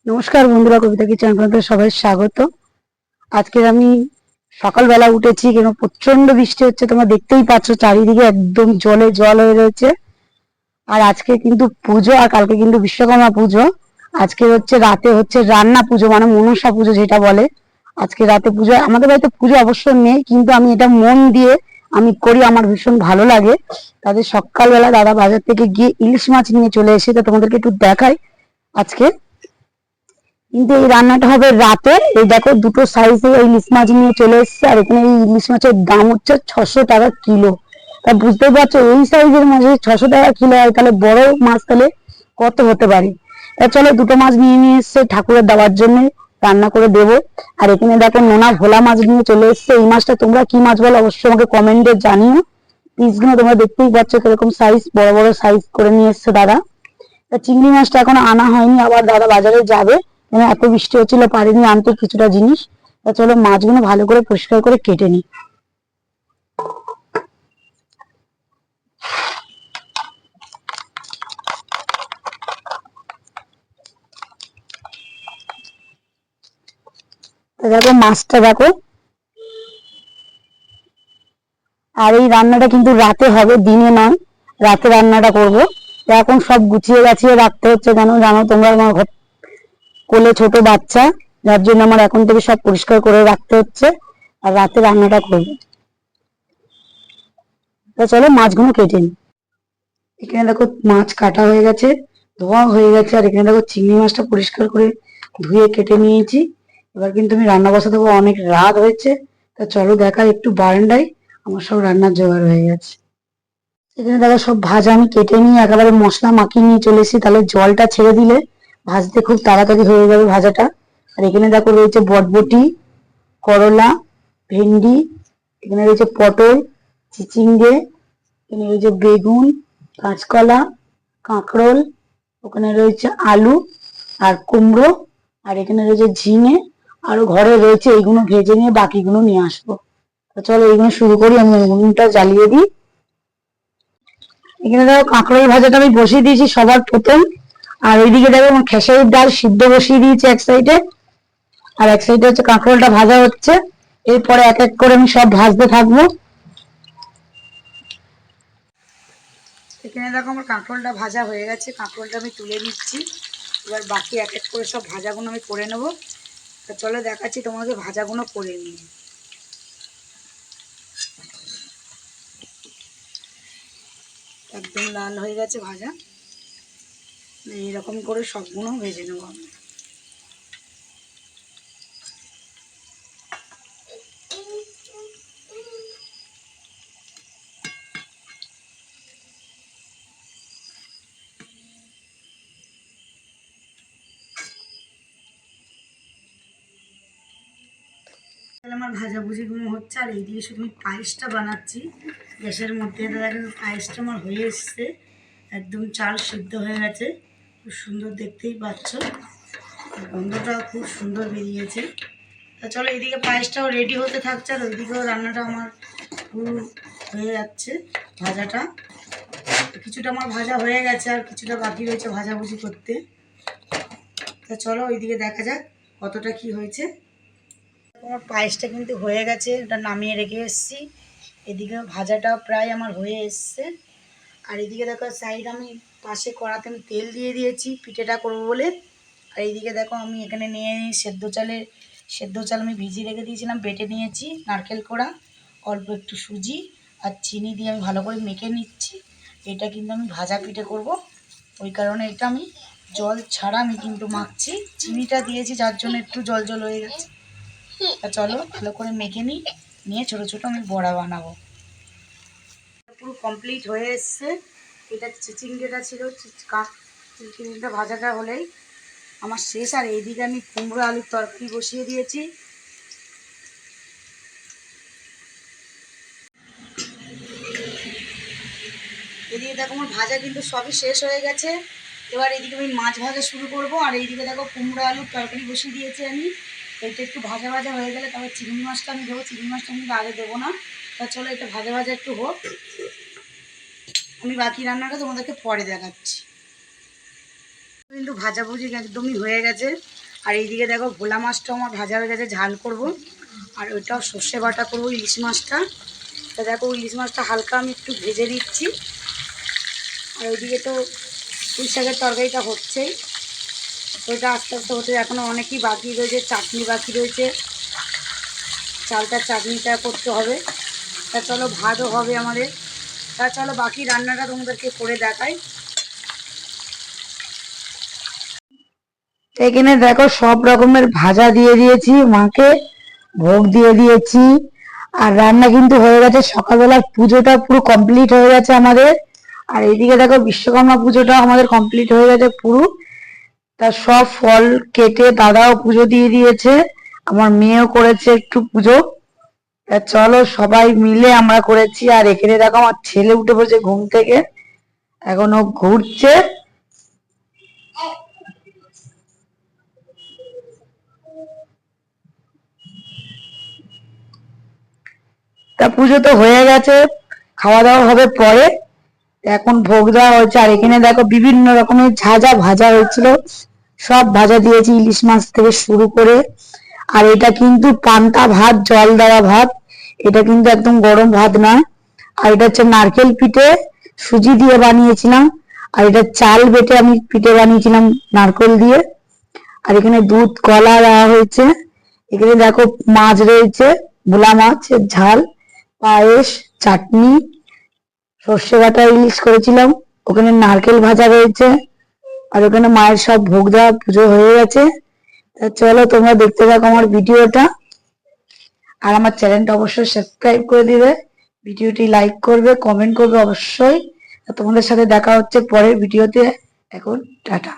নমস্কার বন্ধুরা, কবিতা কিচেন আপনাদের সবাই স্বাগত। আজকে আমি সকালবেলা উঠেছি, কেন প্রচন্ড বৃষ্টি হচ্ছে, তোমরা দেখতেই পাচ্ছ চারিদিকে একদম জলে জল হয়ে রয়েছে। আর আজকে কিন্তু পুজো, আর কালকে কিন্তু বিশ্বকর্মা পুজো। আজকে হচ্ছে রাতে হচ্ছে রান্না পুজো, মানে মনসা পুজো যেটা বলে। আজকে রাতে পুজো, আমাদের বাড়িতে পুজো অবশ্য নেই, কিন্তু আমি এটা মন দিয়ে আমি করি, আমার ভীষণ ভালো লাগে। তাদের সকালবেলা দাদা বাজার থেকে গিয়ে ইলিশ মাছ নিয়ে চলে এসে, তো তোমাদেরকে একটু দেখাই আজকে। কিন্তু এই রান্নাটা হবে রাতে। এই দেখো, দুটো সাইজে এই ইলিশ মাছ নিয়ে চলে এসেছে, আর এখানে এই ইলিশ মাছের দাম হচ্ছে 600 টাকা কিলো। তা বুঝতেই পারছো, এই সাইজের মাছ 600 টাকা কিলো হয়, তাহলে বড় মাছ তাহলে কত হতে পারে। তা চলো, দুটো মাছ নিয়ে এসছে ঠাকুরের দেওয়ার জন্য, রান্না করে দেবো। আর এখানে দেখো নোনা ভোলা মাছ নিয়ে চলে এসছে। এই মাছটা তোমরা কি মাছ বলো অবশ্যই আমাকে কমেন্টে জানিও। পিসগুলো তোমরা দেখতেই পাচ্ছ কিরকম সাইজ, বড় বড় সাইজ করে নিয়ে এসছে দাদা। তা চিংড়ি মাছটা এখনো আনা হয়নি, আবার দাদা বাজারে যাবে, কেন এত বৃষ্টি হচ্ছিল পারিনি আনতে কিছুটা জিনিস। তা চলো মাছগুলো ভালো করে পরিষ্কার করে কেটে নিই। তা দেখো মাছটা দেখো। আর এই রান্নাটা কিন্তু রাতে হবে, দিনে নয়, রাতে রান্নাটা করব। তা এখন সব গুছিয়ে গাছিয়ে রাখতে হচ্ছে, কেন জানো তোমরা, আমার ঘর কোলে ছোট বাচ্চা, যার জন্য আমার এখন থেকে সব পরিষ্কার করে রাখতে হচ্ছে, আর রাতে রান্নাটা করবো। তা চলো মাছগুলো কেটে নিই। এখানে দেখো মাছ কাটা হয়ে গেছে, ধোয়া হয়ে গেছে, আর এখানে দেখো চিংড়ি মাছটা পরিষ্কার করে ধুয়ে কেটে নিয়েছি। এবার কিন্তু আমি রান্না বসাতে দেবো, অনেক রাত হয়েছে। তা চলো দেখাই একটু বারান্দায়, আমার সব রান্নার জোগাড় হয়ে গেছে। এখানে দেখো সব ভাজা আমি কেটে নিয়ে একেবারে মশলা মাখিয়ে নিয়ে চলে এসেছি, তাহলে জলটা ছেড়ে দিলে ভাজতে খুব তাড়াতাড়ি হয়ে যাবে ভাজাটা। আর এখানে দেখো রয়েছে বটবটি, করলা, ভেন্ডি, এখানে রয়েছে পটল, চিচিঙ্গে, এখানে রয়েছে বেগুন, কাঁচকলা, কাঁকরোল, ওখানে রয়েছে আলু আর কুমড়ো, আর এখানে রয়েছে ঝিঙে, আরো ঘরে রয়েছে, এইগুলো ভেজে নিয়ে বাকিগুলো নিয়ে আসবো। তো চলো এইগুলো শুরু করি, আমি উনুনটা জ্বালিয়ে দিই। এখানে দেখো কাঁকরোল ভাজাটা আমি বসিয়ে দিয়েছি সবার প্রথম। আর ওইদিকে দেখো আমার খেসারির ডাল সিদ্ধ বসিয়ে দিয়েছি এক সাইডে, আর এক সাইডে হচ্ছে কাঁকরোলটা ভাজা হচ্ছে। এরপরে এক এক করে আমি সব ভাজতে থাকবো। এখানে দেখো আমার কাঁকরোলটা ভাজা হয়ে গেছে, কাঁকরোলটা আমি তুলে নিচ্ছি। এবার বাকি এক এক করে সব ভাজাগুলো আমি করে নেবো। তা চলো দেখাচ্ছি তোমাকে ভাজাগুলো করে নিয়ে। একদম লাল হয়ে গেছে ভাজা, এইরকম করে সবগুলো ভেজে নেবো আমি। তাহলে আমার ভাজাভুজিগুলো হচ্ছে, আর এইদিকে শুধু আমি পায়েসটা বানাচ্ছি গ্যাসের মধ্যে। দেখো পায়েসটা আমার হয়ে এসছে, একদম চাল সিদ্ধ হয়ে গেছে, খুব সুন্দর দেখতেই পাচ্ছ, গন্ধটাও খুব সুন্দর বেরিয়েছে। তা চলো এইদিকে পায়েসটাও রেডি হতে থাকছে, আর ওইদিকেও রান্নাটা আমার পুরো হয়ে যাচ্ছে ভাজাটা। কিছুটা আমার ভাজা হয়ে গেছে, আর কিছুটা বাকি রয়েছে ভাজাভুজি করতে। তা চলো ওইদিকে দেখা যাক কতটা কি হয়েছে। আমার পায়েসটা কিন্তু হয়ে গেছে, ওটা নামিয়ে রেখে এসেছি। এদিকে ভাজাটা প্রায় আমার হয়ে এসছে। আর এদিকে দেখো সাইড আমি পাশে কড়াতে আমি তেল দিয়ে দিয়েছি পিঠেটা করবো বলে। আর এইদিকে দেখো আমি এখানে নিয়ে সেদ্ধ চাল আমি ভিজিয়ে রেখে দিয়েছিলাম, বেটে নিয়েছি নারকেল কোড়া, অল্প একটু সুজি আর চিনি দিয়ে আমি ভালো করে মেখে নিচ্ছি। এটা কিন্তু আমি ভাজা পিঠে করব, ওই কারণে এটা আমি জল ছাড়া আমি কিন্তু মাখছি। চিনিটা দিয়েছি যার জন্য একটু জল জল হয়ে গেছে। তা চলো ভালো করে মেখে নিয়ে ছোটো ছোটো আমি বড়া বানাবো। পুরো কমপ্লিট হয়ে এসছে। এটা চিচিঙ্গেটা ছিল, চিচিঙ্গেটা ভাজাটা হলেই আমার শেষ। আর এইদিকে আমি কুমড়ো আলুর তরকারি বসিয়ে দিয়েছি। এদিকে দেখো আমার ভাজা কিন্তু সবই শেষ হয়ে গেছে। এবার এদিকে আমি মাছ ভাজা শুরু করব। আর এইদিকে দেখো কুমড়ো আলুর তরকারি বসিয়ে দিয়েছি আমি। এটা একটু ভাজা ভাজা হয়ে গেলে তারপর চিংড়ি মাছটা আমি দেবো। চিংড়ি মাছটা আমি আগে দেবো না। তা চলো এটা ভাজা ভাজা একটু হোক, আমি বাকি রান্নাটা তোমাদেরকে পরে দেখাচ্ছি। কিন্তু ভাজাভুজি একদমই হয়ে গেছে। আর এইদিকে দেখো ভোলা মাছটাও আমার ভাজা হয়ে গেছে, ঝাল করব। আর ওইটাও সর্ষে বাটা করবো ইলিশ মাছটা। তা দেখো ইলিশ মাছটা হালকা আমি একটু ভেজে দিচ্ছি। আর ওইদিকে তো পুঁই শাকের তরকারিটা হচ্ছেই, ওইটা আস্তে আস্তে হতে এখনও অনেকই বাকি রয়েছে, চাটনি বাকি রয়েছে, চালটার চাটনিটা করতে হবে। তা চলো ভাতও হবে আমাদের। তা চলো বাকি রান্নাটা তোমাদেরকে করে দেখাই। এখানে দেখো সব রকমের ভাজা দিয়ে দিয়েছি, মাকে ভোগ দিয়ে দিয়েছি। আর রান্না কিন্তু হয়ে গেছে, সকালবেলার পুজোটা পুরো কমপ্লিট হয়ে গেছে আমাদের। আর এইদিকে দেখো বিশ্বকর্মা পুজোটা আমাদের কমপ্লিট হয়ে গেছে পুরো। তা সব ফল কেটে দাদাও পুজো দিয়ে দিয়েছে, আমার মেয়েও করেছে একটু পুজো। তা চলো সবাই মিলে আমরা করেছি। আর এখানে দেখো আমার ছেলে উঠে পড়েছে ঘুম থেকে, এখনো ঘুরছে। তা পুজো তো হয়ে গেছে, খাওয়া দাওয়া হবে পরে। এখন ভোগ দেওয়া হয়েছে। আর এখানে দেখো বিভিন্ন রকমের ঝাঁঝা ভাজা হয়েছিল, সব ভাজা দিয়েছি ইলিশ মাছ থেকে শুরু করে। আর এটা কিন্তু পান্তা ভাত, জল দেওয়া ভাত, এটা কিন্তু একদম গরম ভাত না। আর এটা হচ্ছে নারকেল পিঠে, সুজি দিয়ে বানিয়েছিলাম। আর এটা চাল বেটে আমি পিঠে বানিয়েছিলাম নারকেল দিয়ে। আর এখানে দুধ কলা দেওয়া হয়েছে। এখানে দেখো মাছ রয়েছে, ভোলা মাছের ঝাল, পায়েস, চাটনি, সর্ষে বাটা ইলিশ করেছিলাম। ওখানে নারকেল ভাজা রয়েছে। আর ওখানে মায়ের সব ভোগ দেওয়া পুজো হয়ে গেছে। তা চলো তোমরা দেখতে থাকো আমার ভিডিওটা। আর আমার চ্যানেলটা অবশ্যই সাবস্ক্রাইব করে দিবে, ভিডিওটি লাইক করবে, কমেন্ট করবে অবশ্যই। তোমাদের সাথে দেখা হচ্ছে পরের ভিডিওতে। এখন টাটা।